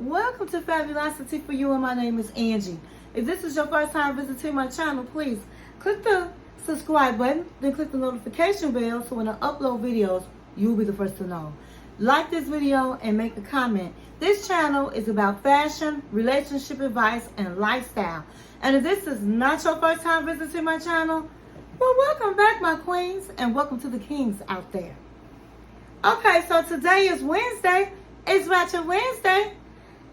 Welcome to Fabulosity For You, and my name is Angie. If this is your first time visiting my channel, please click the subscribe button, then click the notification bell so when I upload videos, you'll be the first to know. Like this video and make a comment. This channel is about fashion, relationship advice, and lifestyle. And if this is not your first time visiting my channel, well, welcome back, my queens, and welcome to the kings out there. Okay, so today is Wednesday. It's Ratchet Wednesday.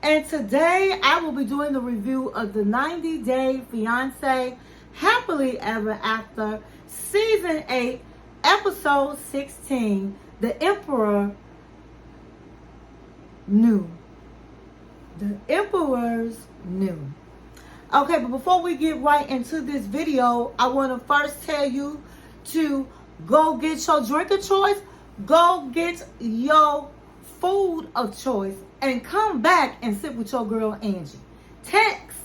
And today I will be doing the review of the 90-Day Fiancé Happily Ever After Season 8, Episode 16, The Emperor Knew. The Emperor's New. Okay, but before we get right into this video, I want to first tell you to go get your drink of choice, go get your food of choice, and come back and sit with your girl Angie. Text,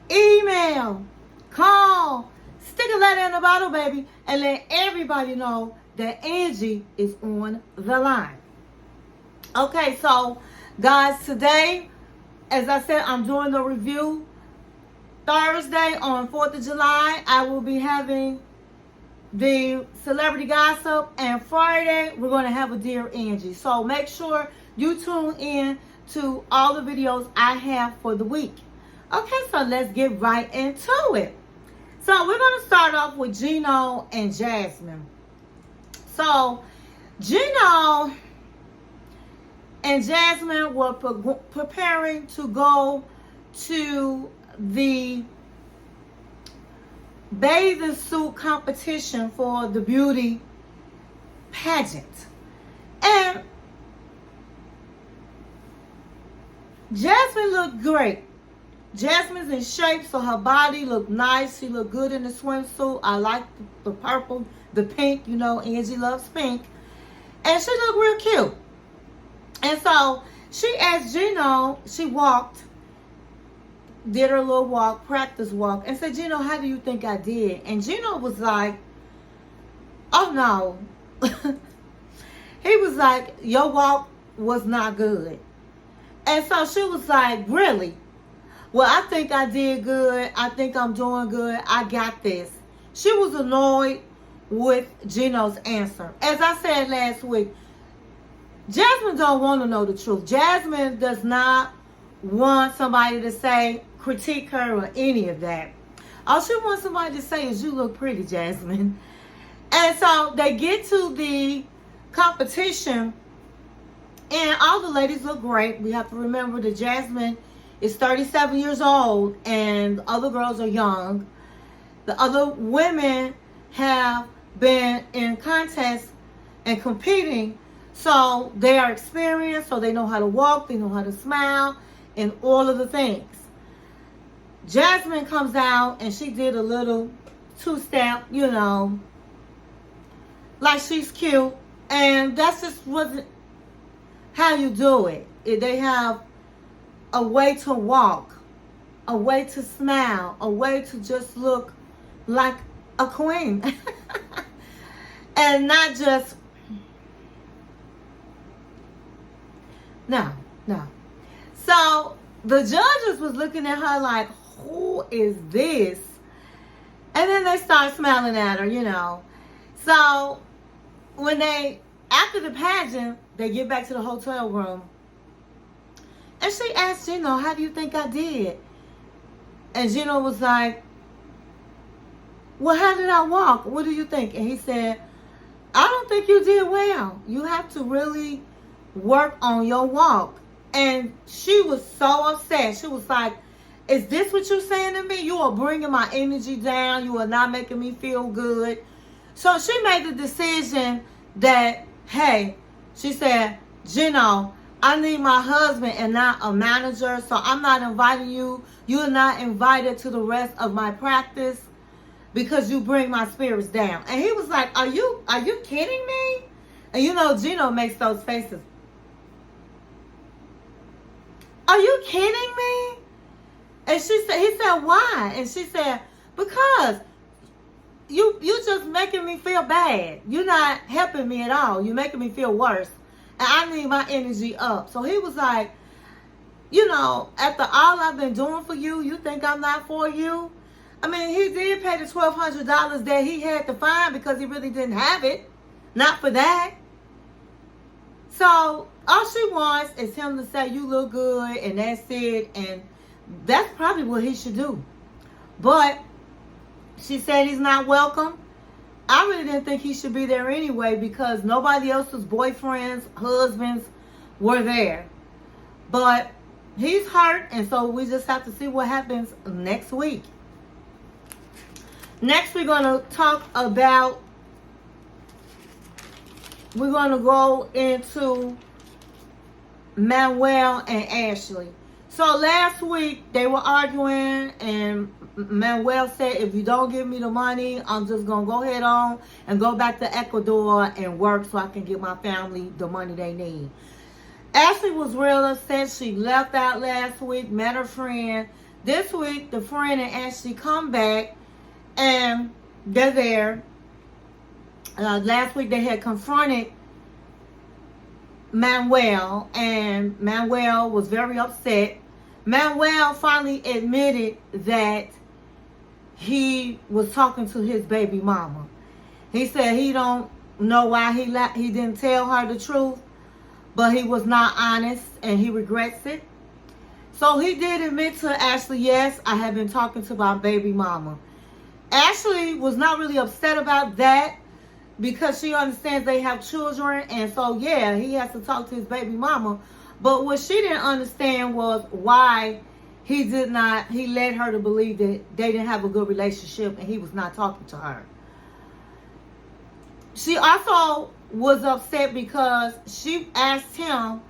email, call, stick a letter in the bottle, baby, and let everybody know that Angie is on the line. Okay, so guys, today, as I said, I'm doing the review. Thursday on 4th of July, I will be having the celebrity gossip, and Friday we're going to have a Dear Angie. So make sure you tune in to all the videos I have for the week. Okay, so let's get right into it. So we're going to start off with Gino and Jasmine. So Gino and Jasmine were preparing to go to the bathing suit competition for the beauty pageant. And Jasmine looked great. Jasmine's in shape, so her body looked nice. She looked good in the swimsuit. I like the purple, the pink. You know, Angie loves pink. And she looked real cute. And so she asked Gino, she walked, did her little walk, practice walk, and said, Gino, how do you think I did? And Gino was like, oh no. He was like, your walk was not good. And so she was like, really? Well, I think I did good. I think I'm doing good. I got this. She was annoyed with Gino's answer. As I said last week, Jasmine don't want to know the truth. Jasmine does not want somebody to say, critique her or any of that. All she wants somebody to say is, you look pretty, Jasmine. And so they get to the competition, and all the ladies look great. We have to remember that Jasmine is 37 years old and the other girls are young. The other women have been in contests and competing, so they are experienced, so they know how to walk, they know how to smile, and all of the things. Jasmine comes out and she did a little two-step, you know, like she's cute, and that's just wasn't how you do it. They have a way to walk, a way to smile, a way to just look like a queen. And not just, no. So the judges was looking at her like, who is this? And then they start smiling at her, you know. So when after the pageant, they get back to the hotel room, and she asked Gino, how do you think I did? And Gino was like, well, how did I walk? What do you think? And he said, I don't think you did well. You have to really work on your walk. And she was so upset. She was like, is this what you're saying to me? You are bringing my energy down. You are not making me feel good. So she made the decision that, hey, she said, Gino, I need my husband and not a manager, so I'm not inviting you. You're not invited to the rest of my practice because you bring my spirits down. And he was like, are you kidding me? And you know, Gino makes those faces. Are you kidding me? And he said, why? And she said, because you just making me feel bad. You're not helping me at all. You're making me feel worse. And I need my energy up. So he was like, you know, after all I've been doing for you, you think I'm not for you? I mean, he did pay the $1,200 that he had to find because he really didn't have it. Not for that. So, all she wants is him to say, you look good, and that's it. And that's probably what he should do. But she said he's not welcome. I really didn't think he should be there anyway because nobody else's boyfriends, husbands were there. But he's hurt, and so we just have to see what happens next week. Next, we're going to talk about, we're going to go into Manuel and Ashley. So last week, they were arguing, and Manuel said, if you don't give me the money, I'm just going to go ahead on and go back to Ecuador and work so I can get my family the money they need. Ashley was real upset. She left out last week, met her friend. This week, the friend and Ashley come back, and they're there. Last week, they had confronted Manuel, and Manuel was very upset. Manuel finally admitted that he was talking to his baby mama. He said he don't know why he didn't tell her the truth, but he was not honest, and he regrets it. So he did admit to Ashley, yes, I have been talking to my baby mama. Ashley was not really upset about that because she understands they have children, and so, yeah, he has to talk to his baby mama. But what she didn't understand was why he led her to believe that they didn't have a good relationship and he was not talking to her. She also was upset because she asked him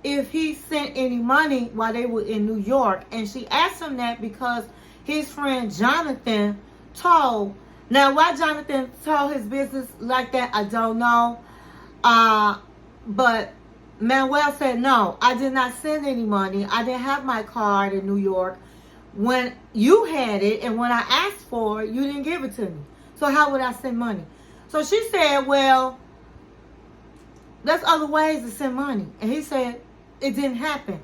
if he sent any money while they were in New York. And she asked him that because his friend Jonathan told. Now, why Jonathan told his business like that, I don't know. But Manuel said, no, I did not send any money. I didn't have my card in New York when you had it. And when I asked for it, you didn't give it to me. So how would I send money? So she said, well, there's other ways to send money. And he said, it didn't happen.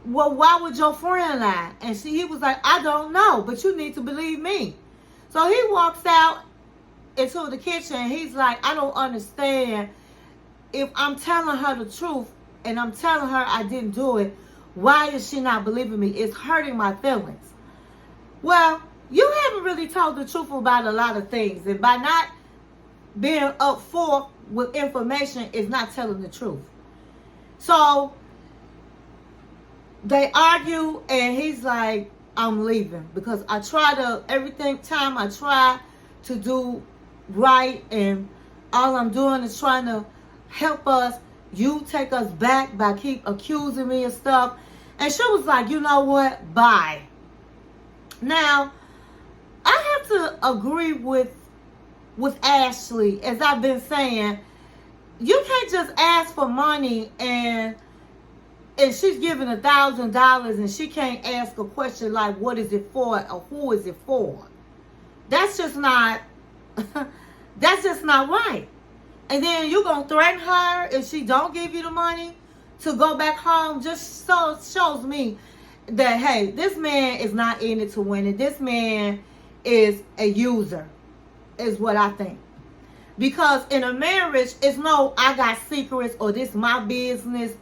Well, why would your friend lie? And he was like, I don't know, but you need to believe me. So he walks out into the kitchen. And he's like, I don't understand. If I'm telling her the truth and I'm telling her I didn't do it, why is she not believing me? It's hurting my feelings. Well, you haven't really told the truth about a lot of things. And by not being up forth with information is not telling the truth. So they argue, and he's like, I'm leaving because I try to do right, and all I'm doing is trying to help us. You take us back by keep accusing me of stuff. And she was like, you know what? Bye. Now, I have to agree with Ashley, as I've been saying. You can't just ask for money and she's giving $1,000 and she can't ask a question like, what is it for or who is it for? That's just not right. And then you're going to threaten her if she don't give you the money to go back home. Just shows me that, hey, this man is not in it to win it. This man is a user, is what I think. Because in a marriage, it's no, I got secrets or this my business.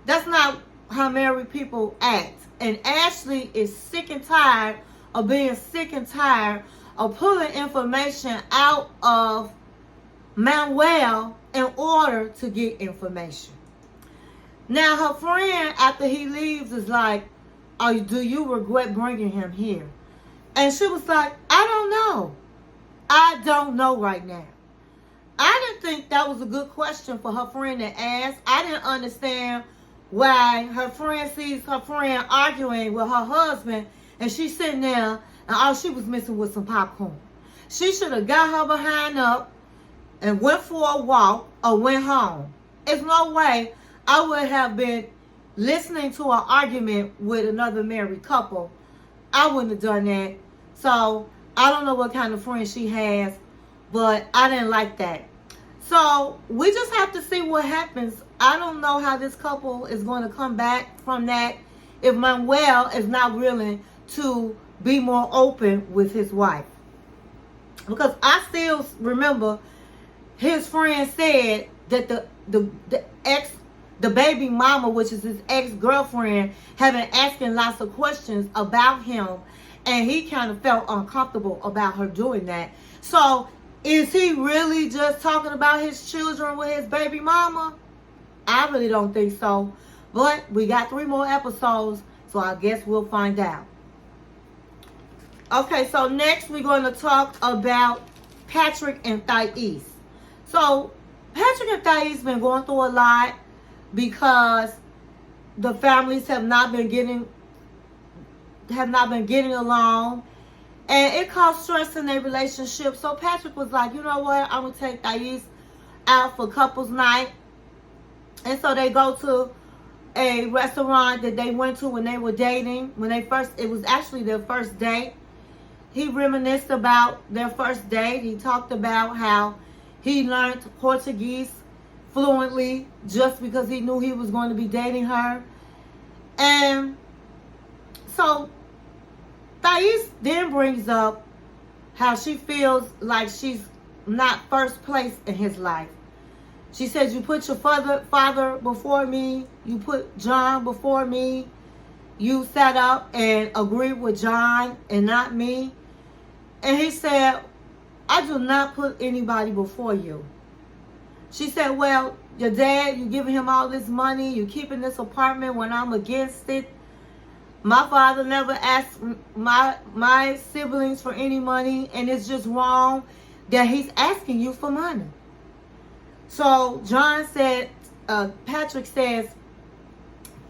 That's not how married people act. And Ashley is sick and tired of being sick and tired of pulling information out of Manuel in order to get information. Now her friend, after he leaves, is like, oh, do you regret bringing him here? And she was like, I don't know. I don't know right now. I didn't think that was a good question for her friend to ask. I didn't understand why her friend sees her friend arguing with her husband and she's sitting there and all she was missing was some popcorn. She should have got her behind up and went for a walk or went home. There's no way I would have been listening to an argument with another married couple. I wouldn't have done that. So I don't know what kind of friend she has, but I didn't like that. So we just have to see what happens. I don't know how this couple is going to come back from that. if Manuel is not willing to be more open with his wife. Because I still remember his friend said that the baby mama, which is his ex-girlfriend, had been asking lots of questions about him, and he kind of felt uncomfortable about her doing that. So is he really just talking about his children with his baby mama? I really don't think so. But we got 3 more episodes, so I guess we'll find out. Okay, so next we're going to talk about Patrick and Thais. So Patrick and Thais been going through a lot because the families have not been getting along, and it caused stress in their relationship. So Patrick was like, you know what, I'm gonna take Thais out for couples night. And so they go to a restaurant that they went to when they were dating. It was actually their first date. He reminisced about their first date. He talked about how he learned Portuguese fluently just because he knew he was going to be dating her. And so Thais then brings up how she feels like she's not first place in his life. She says, you put your father before me. You put John before me. You sat up and agreed with John and not me. And he said, I do not put anybody before you. She said, well, your dad, you giving him all this money. You keeping this apartment when I'm against it. My father never asked my siblings for any money. And it's just wrong that he's asking you for money. So Patrick says,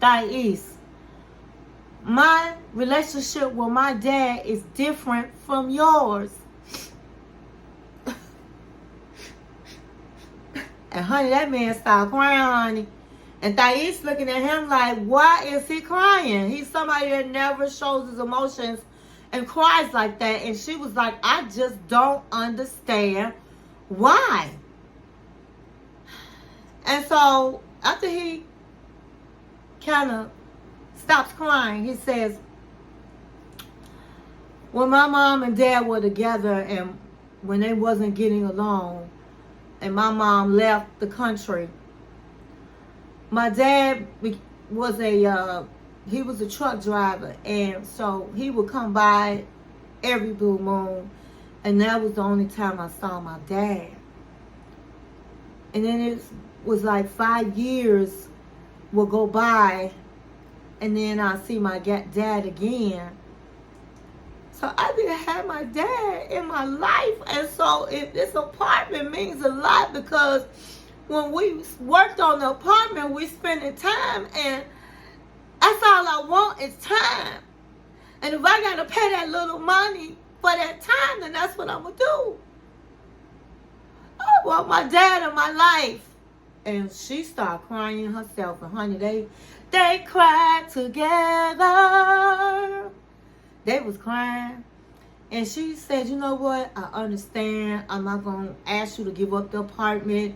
Thais, my relationship with my dad is different from yours. And honey, that man started crying, honey. And Thais looking at him like, why is he crying? He's somebody that never shows his emotions and cries like that. And she was like, I just don't understand why. And so after he kind of stops crying, he says, when my mom and dad were together and when they wasn't getting along and my mom left the country, my dad was he was a truck driver, and so he would come by every blue moon, and that was the only time I saw my dad. And then it was like 5 years will go by, and then I see my dad again. So I didn't have my dad in my life. And so if this apartment means a lot, because when we worked on the apartment, we spending time, and that's all I want is time. And if I gotta pay that little money for that time, then that's what I'm gonna do. I want my dad in my life. And she started crying herself. And honey, they cried together. They was crying. And she said, you know what? I understand. I'm not going to ask you to give up the apartment.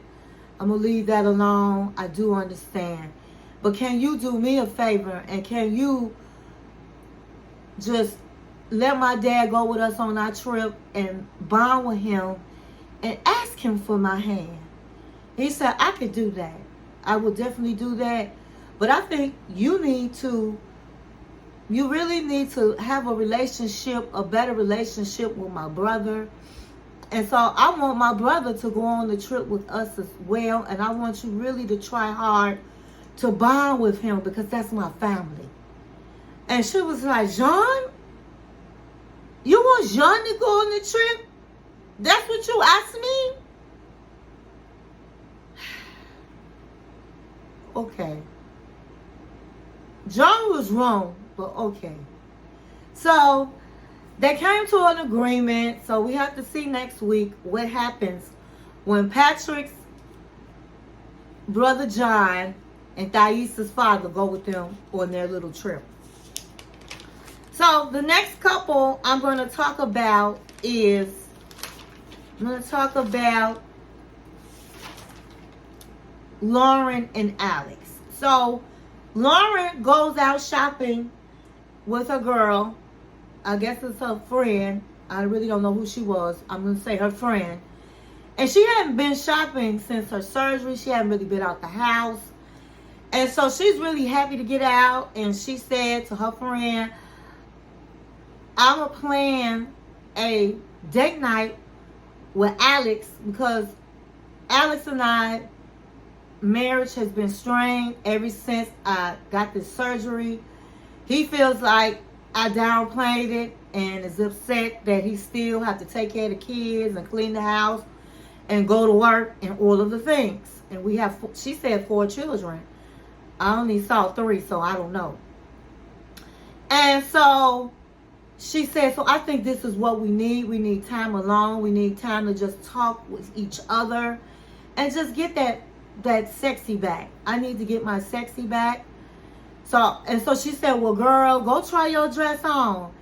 I'm going to leave that alone. I do understand. But can you do me a favor? And can you just let my dad go with us on our trip and bond with him and ask him for my hand? He said, I could do that. I will definitely do that. But I think you really need to have a relationship, a better relationship with my brother. And so I want my brother to go on the trip with us as well. And I want you really to try hard to bond with him, because that's my family. And she was like, Jean? You want Jean to go on the trip? That's what you asked me? Okay. John was wrong, but okay. So they came to an agreement. So we have to see next week what happens when Patrick's brother John and Thais' father go with them on their little trip. So the next couple I'm going to talk about is, Lauren and Alex. So Lauren goes out shopping with a girl. I guess it's her friend. I really don't know who she was. I'm going to say her friend. And she hadn't been shopping since her surgery. She hadn't really been out the house. And so she's really happy to get out. And she said to her friend, I'm going to plan a date night with Alex because Alex and I, marriage has been strained ever since I got this surgery. He feels like I downplayed it and is upset that he still have to take care of the kids and clean the house and go to work and all of the things. And we have, she said, 4 children. I only saw 3, so I don't know. And so she said, so I think this is what we need. We need time alone. We need time to just talk with each other and just get that sexy back. I need to get my sexy back. So she said, well, girl, go try your dress on.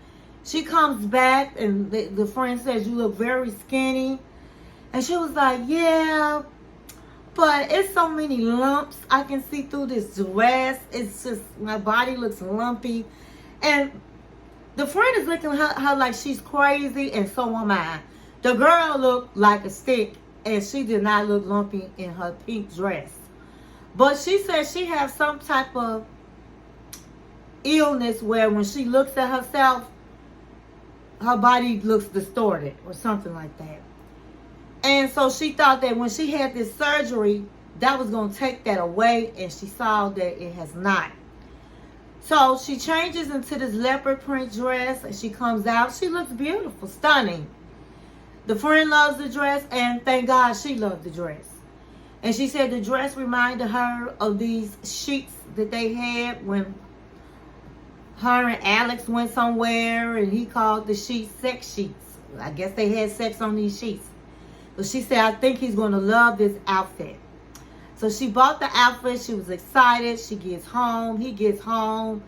She comes back and the friend says, you look very skinny. And she was like, yeah, but it's so many lumps I can see through this dress. It's just, my body looks lumpy. And the friend is looking at her like she's crazy, and so am I. The girl looked like a stick, and she did not look lumpy in her pink dress. But she said she has some type of illness where when she looks at herself, her body looks distorted or something like that. And so she thought that when she had this surgery, that was going to take that away, and she saw that it has not. So she changes into this leopard print dress, and she comes out. She looks beautiful, stunning. The friend loves the dress, and thank God she loved the dress. And she said the dress reminded her of these sheets that they had when her and Alex went somewhere, and he called the sheets sex sheets. I guess they had sex on these sheets. So she said, I think he's going to love this outfit. So she bought the outfit. She was excited. She gets home. He gets home.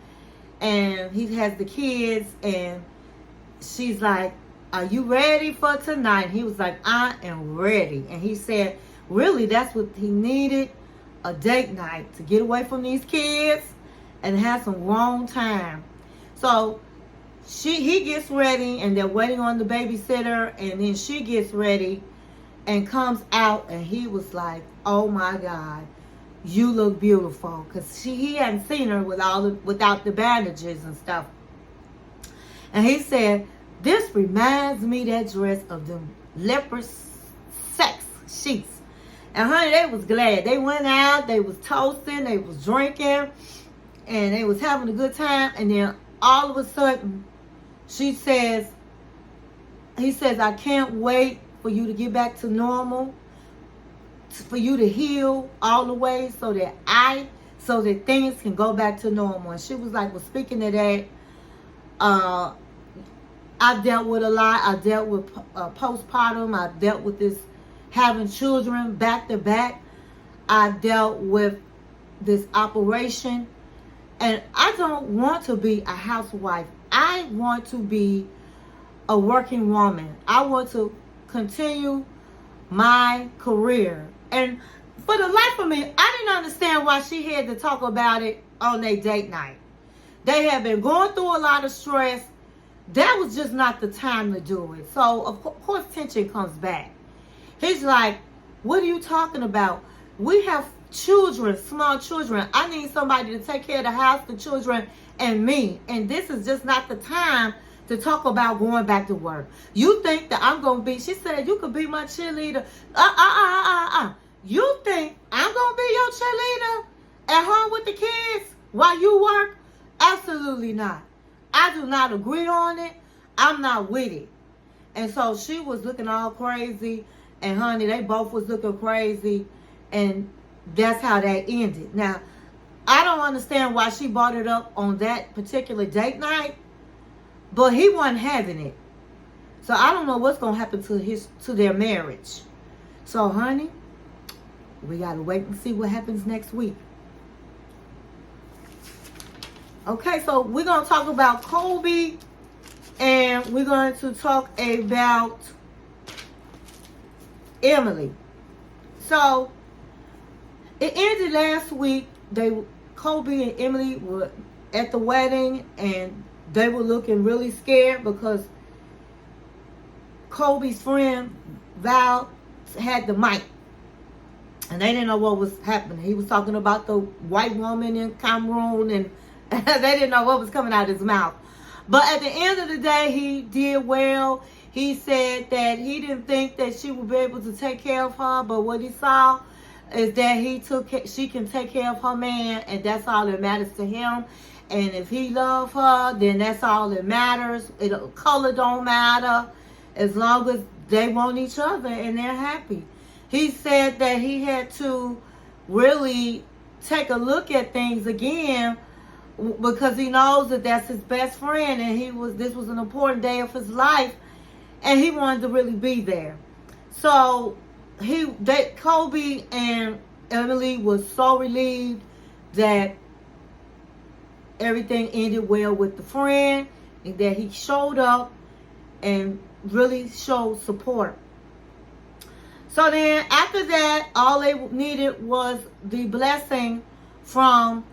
And he has the kids. And she's like, are you ready for tonight? He was like, I am ready. And he said, really, that's what he needed. A date night to get away from these kids and have some wrong time. So he gets ready, and they're waiting on the babysitter. And then she gets ready and comes out, and he was like, oh my God, you look beautiful. Because he hadn't seen her without the bandages and stuff. And he said, this reminds me, that dress, of them leopard sex sheets. And honey, they was glad. They went out, they was toasting, they was drinking, and they was having a good time. And then all of a sudden, he says, I can't wait for you to get back to normal, for you to heal all the way so that things can go back to normal. And she was like, well, speaking of that, I've dealt with a lot. I dealt with postpartum. I dealt with this having children back to back. I dealt with this operation. And I don't want to be a housewife. I want to be a working woman. I want to continue my career. And for the life of me, I didn't understand why she had to talk about it on their date night. They had been going through a lot of stress. That was just not the time to do it. So, of course, tension comes back. He's like, what are you talking about? We have children, small children. I need somebody to take care of the house, the children, and me. And this is just not the time to talk about going back to work. You think that I'm going to be, she said, you could be my cheerleader. You think I'm going to be your cheerleader at home with the kids while you work? Absolutely not. I do not agree on it. I'm not with it. And so she was looking all crazy. And honey, they both was looking crazy. And that's how that ended. Now, I don't understand why she brought it up on that particular date night. But he wasn't having it. So I don't know what's going to happen to their marriage. So, honey, we got to wait and see what happens next week. Okay, so we're going to talk about Kobe. And we're going to talk about Emily. So, it ended last week. Kobe and Emily were at the wedding, and they were looking really scared because Kobe's friend Val had the mic, and they didn't know what was happening. He was talking about the white woman in Cameroon, and they didn't know what was coming out of his mouth. But at the end of the day, he did well. He said that he didn't think that she would be able to take care of her, but what he saw is that she can take care of her man, and that's all that matters to him. And if he loves her, then that's all that matters. Color don't matter, as long as they want each other and they're happy. He said that he had to really take a look at things again, because he knows that that's his best friend, and this was an important day of his life, and he wanted to really be there. So Kobe and Emily was so relieved that everything ended well with the friend, and that he showed up and really showed support. So then after that, all they needed was the blessing from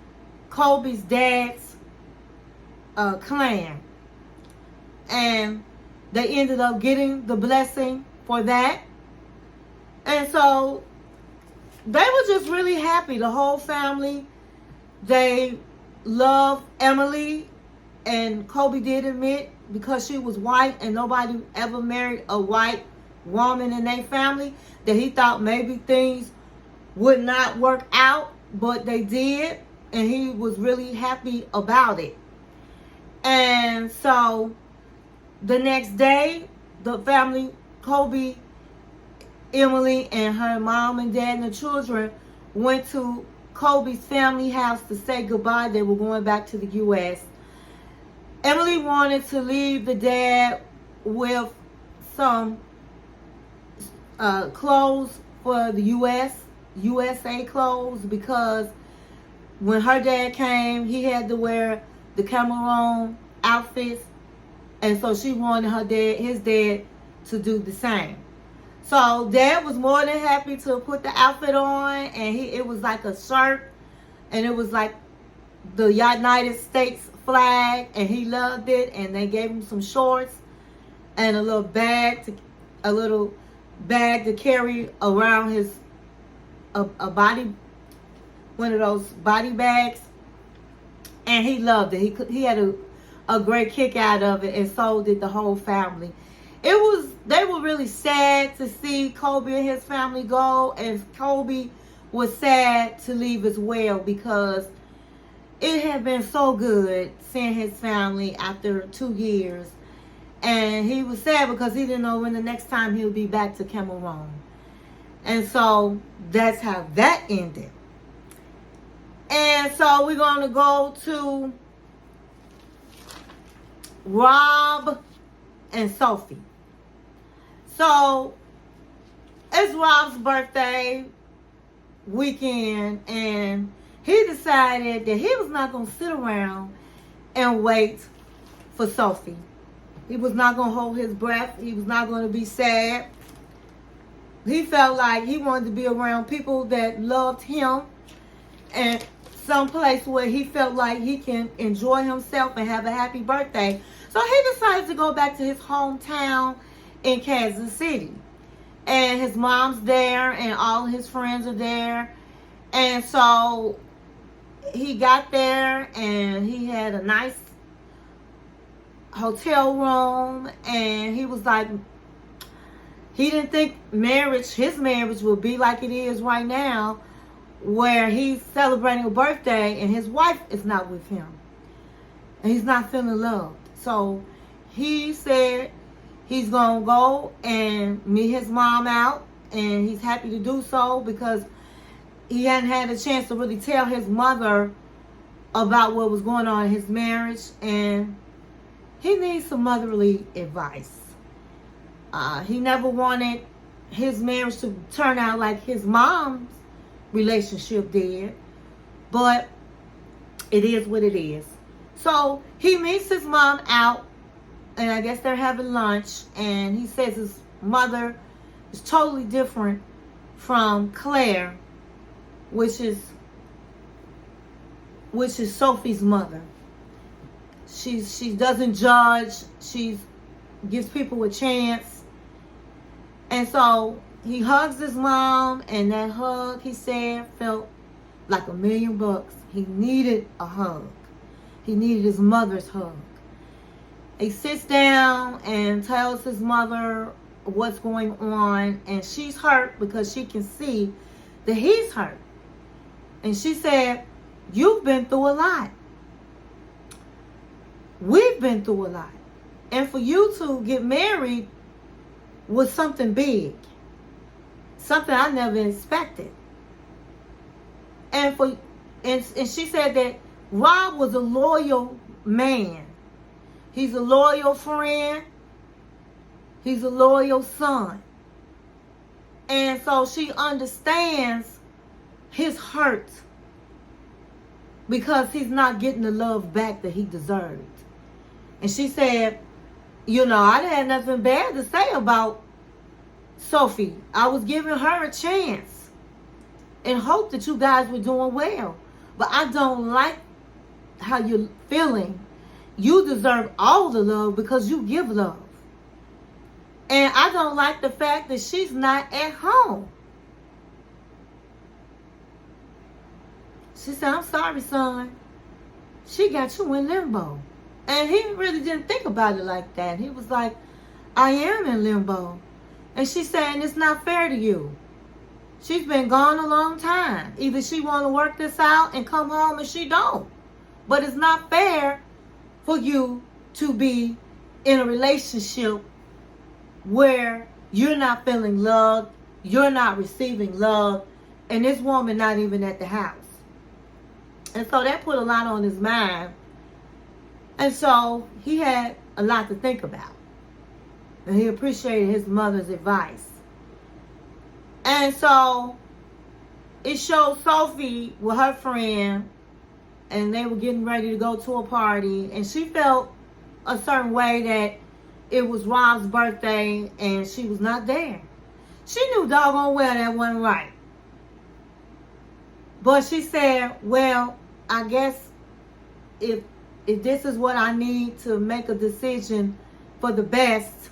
Kobe's dad's clan, and they ended up getting the blessing for that. And so they were just really happy, the whole family. They loved Emily, and Kobe did admit, because she was white and nobody ever married a white woman in their family, that he thought maybe things would not work out, but they did, and he was really happy about it. And so the next day, the family, Kobe, Emily, and her mom and dad and the children went to Kobe's family house to say goodbye. They were going back to the U.S. Emily wanted to leave the dad with some clothes for the USA clothes, because when her dad came, he had to wear the Cameroon outfits, and so she wanted his dad to do the same. So Dad was more than happy to put the outfit on, and it was like a shirt, and it was like the United States flag, and he loved it. And they gave him some shorts and a little bag to carry around his body, one of those body bags, and he loved it. He had a great kick out of it, and so did the whole family. They were really sad to see Kobe and his family go, and Kobe was sad to leave as well, because it had been so good seeing his family after 2 years. And he was sad because he didn't know when the next time he would be back to Cameroon. And so that's how that ended. And so we're going to go to Rob and Sophie. So it's Rob's birthday weekend, and he decided that he was not going to sit around and wait for Sophie. He was not going to hold his breath. He was not going to be sad. He felt like he wanted to be around people that loved him, and someplace where he felt like he can enjoy himself and have a happy birthday. So he decided to go back to his hometown in Kansas City. And his mom's there, and all his friends are there. And so he got there, and he had a nice hotel room, and he was like, he didn't think his marriage would be like it is right now, where he's celebrating a birthday and his wife is not with him, and he's not feeling loved. So he said he's gonna go and meet his mom out, and he's happy to do so because he hadn't had a chance to really tell his mother about what was going on in his marriage, and he needs some motherly advice. He never wanted his marriage to turn out like his mom's relationship did, but it is what it is. So he meets his mom out, and I guess they're having lunch, and he says his mother is totally different from Claire, which is which is Sophie's mother. She doesn't judge. She gives people a chance. And so he hugs his mom, and that hug, he said, felt like $1,000,000. He needed a hug. He needed his mother's hug. He sits down and tells his mother what's going on, and she's hurt because she can see that he's hurt. And she said, you've been through a lot. We've been through a lot. And for you to get married was something big. Something I never expected. And she said that Rob was a loyal man. He's a loyal friend. He's a loyal son. And so she understands his hurt because he's not getting the love back that he deserved. And she said, you know, I didn't have nothing bad to say about Sophie. I was giving her a chance and hope that you guys were doing well. But I don't like how you're feeling. You deserve all the love because you give love. And I don't like the fact that she's not at home. She said, I'm sorry, son. She got you in limbo. And he really didn't think about it like that. He was like, I am in limbo. And she's saying it's not fair to you. She's been gone a long time. Either she want to work this out and come home, or she don't. But it's not fair for you to be in a relationship where you're not feeling loved, you're not receiving love, and this woman not even at the house. And so that put a lot on his mind. And so he had a lot to think about. And he appreciated his mother's advice. And so it showed Sophie with her friend, and they were getting ready to go to a party, and she felt a certain way that it was Rob's birthday and she was not there. She knew doggone well that wasn't right. But she said, well, I guess if this is what I need to make a decision for the best,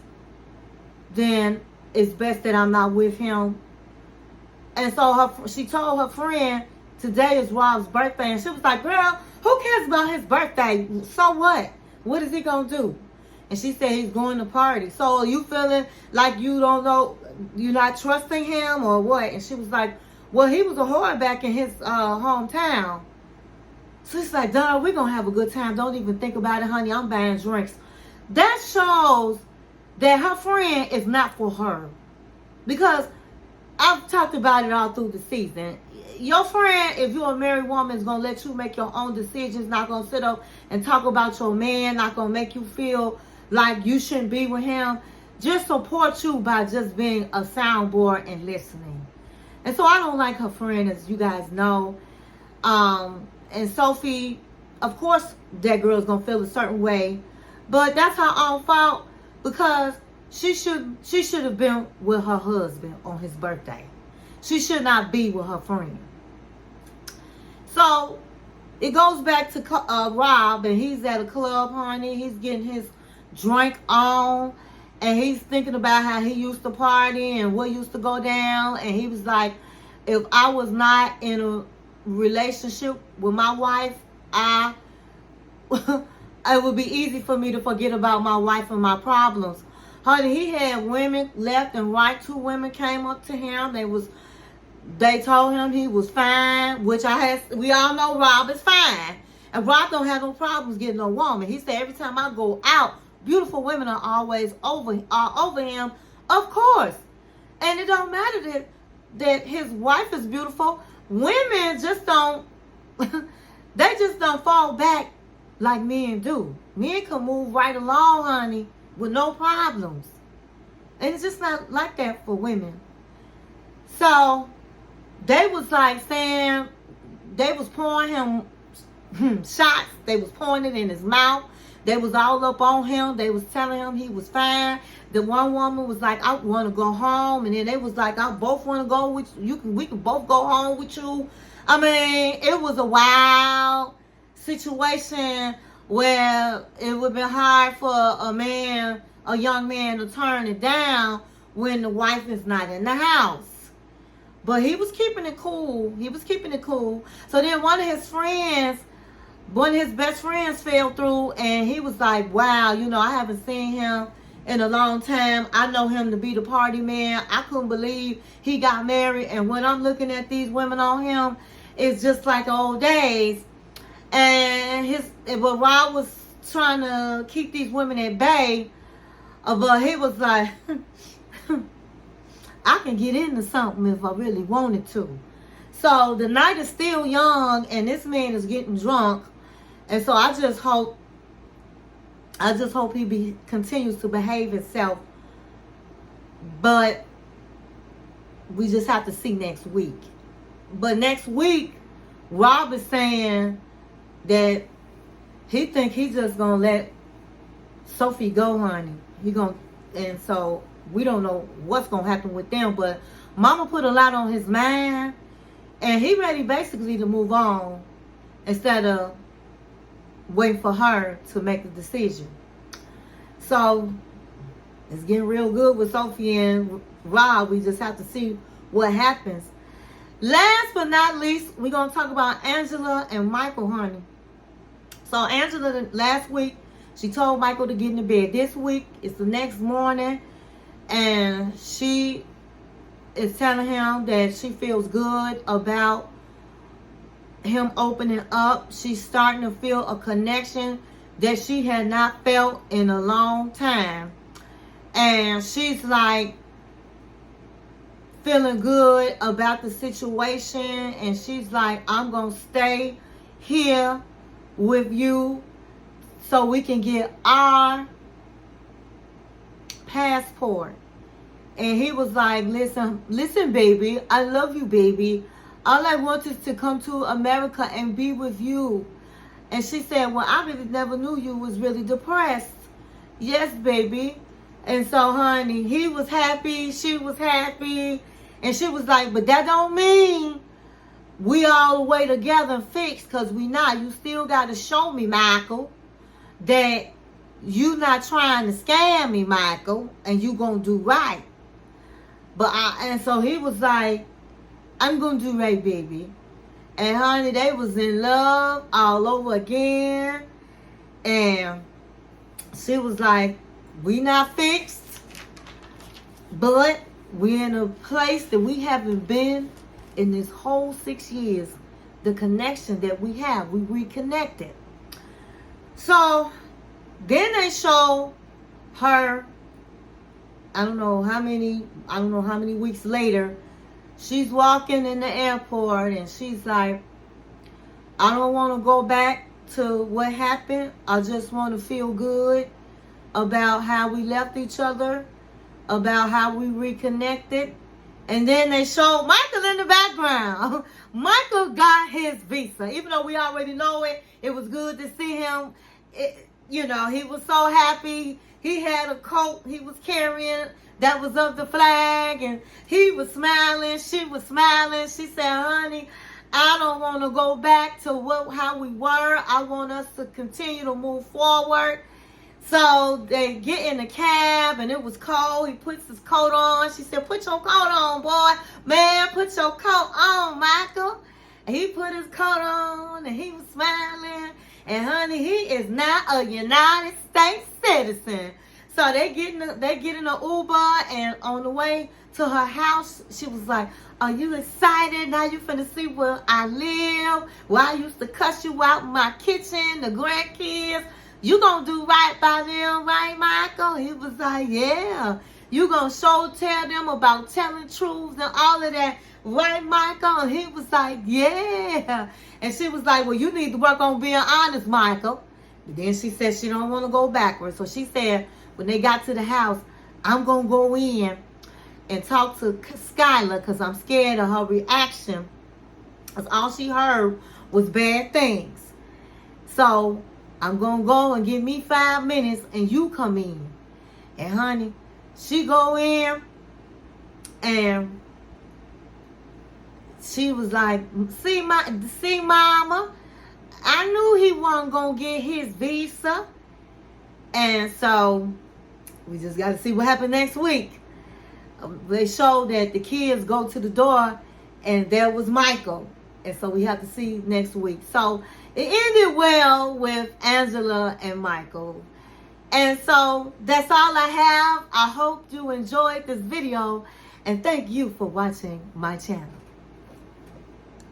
then it's best that I'm not with him. And so she told her friend, today is Rob's birthday. And she was like, girl, who cares about his birthday? So what? What is he going to do? And she said he's going to party. So are you feeling like you don't know, you're not trusting him or what? And she was like, well, he was a whore back in his hometown. So she's like, Donna, we're going to have a good time. Don't even think about it, honey. I'm buying drinks. That shows that her friend is not for her. Because I've talked about it all through the season. Your friend, if you're a married woman, is going to let you make your own decisions. Not going to sit up and talk about your man. Not going to make you feel like you shouldn't be with him. Just support you by just being a soundboard and listening. And so I don't like her friend, as you guys know. And Sophie, of course, that girl's going to feel a certain way. But that's her own fault, because she should have been with her husband on his birthday. She should not be with her friend. So it goes back to Rob, and he's at a club, honey. He's getting his drink on, and he's thinking about how he used to party and what used to go down. And he was like, if I was not in a relationship with my wife, it would be easy for me to forget about my wife and my problems. Honey, he had women left and right. 2 women came up to him. They told him he was fine, which we all know Rob is fine. And Rob don't have no problems getting no woman. He said, every time I go out, beautiful women are always over him, of course. And it don't matter that his wife is beautiful. Women just don't, they just don't fall back like men do. Men can move right along, honey, with no problems. And it's just not like that for women. So they was like saying, they was pouring him shots. They was pouring it in his mouth. They was all up on him. They was telling him he was fine. The one woman was like, I want to go home. And then they was like, I both want to go with you. We can both go home with you. I mean, it was a wild situation where it would be hard for a young man to turn it down when the wife is not in the house. But he was keeping it cool. He was keeping it cool. So then one of his best friends fell through, and he was like, wow, I haven't seen him in a long time. I know him to be the party man. I couldn't believe he got married. And when I'm looking at these women on him, it's just like old days. But Rob was trying to keep these women at bay, but he was like, I can get into something if I really wanted to. So the night is still young, and this man is getting drunk. And so I just hope he continues to behave himself. But we just have to see next week. But next week, Rob is saying that he think he's just gonna let Sophie go, honey. And so we don't know what's gonna happen with them. But Mama put a lot on his mind, and he ready basically to move on instead of waiting for her to make the decision. So it's getting real good with Sophie and Rob. We just have to see what happens. Last but not least, we're going to talk about Angela and Michael, honey. So Angela, last week, she told Michael to get in the bed. This week, it's the next morning, and she is telling him that she feels good about him opening up. She's starting to feel a connection that she had not felt in a long time. And she's like feeling good about the situation, and she's like, I'm gonna stay here with you so we can get our passport. And he was like, listen, baby, I love you, baby. All I want is to come to America and be with you. And she said, well, I really never knew you was really depressed. Yes, baby. And so, honey, he was happy, she was happy. And she was like, but that don't mean we all the way together and fixed, because we not. You still got to show me, Michael, that you not trying to scam me, Michael, and you going to do right. And so he was like, I'm going to do right, baby. And honey, they was in love all over again. And she was like, we not fixed, but we're in a place that we haven't been in this whole 6 years. The connection that we have, we reconnected. So then they show her, I don't know how many weeks later, she's walking in the airport, and she's like, I don't want to go back to what happened. I just want to feel good about how we left each other, about how we reconnected. And then they showed Michael in the background. Michael got his visa. Even though we already know it, it was good to see him. He was so happy. He had a coat he was carrying that was of the flag, and he was smiling. She was smiling. She said, honey, I don't want to go back to how we were. I want us to continue to move forward. So they get in the cab, and it was cold. He puts his coat on. She said, put your coat on, boy. Man, put your coat on, Michael. And he put his coat on, and he was smiling. And honey, he is now a United States citizen. So they get in an Uber, and on the way to her house, she was like, are you excited? Now you finna see where I live, where I used to cuss you out in my kitchen, the grandkids. You gonna do right by them, right, Michael? He was like, yeah. You gonna tell them about telling truths and all of that, right, Michael? And he was like, yeah. And she was like, well, you need to work on being honest, Michael. But then she said she don't want to go backwards. So she said, when they got to the house, I'm gonna go in and talk to Skylar, because I'm scared of her reaction, because all she heard was bad things. So I'm going to go and give me 5 minutes, and you come in. And honey, she go in, and she was like, see, mama, I knew he wasn't going to get his visa. And so we just got to see what happens next week. They showed that the kids go to the door and there was Michael. And so we have to see next week. So it ended well with Angela and Michael. And so that's all I have. I hope you enjoyed this video. And thank you for watching my channel.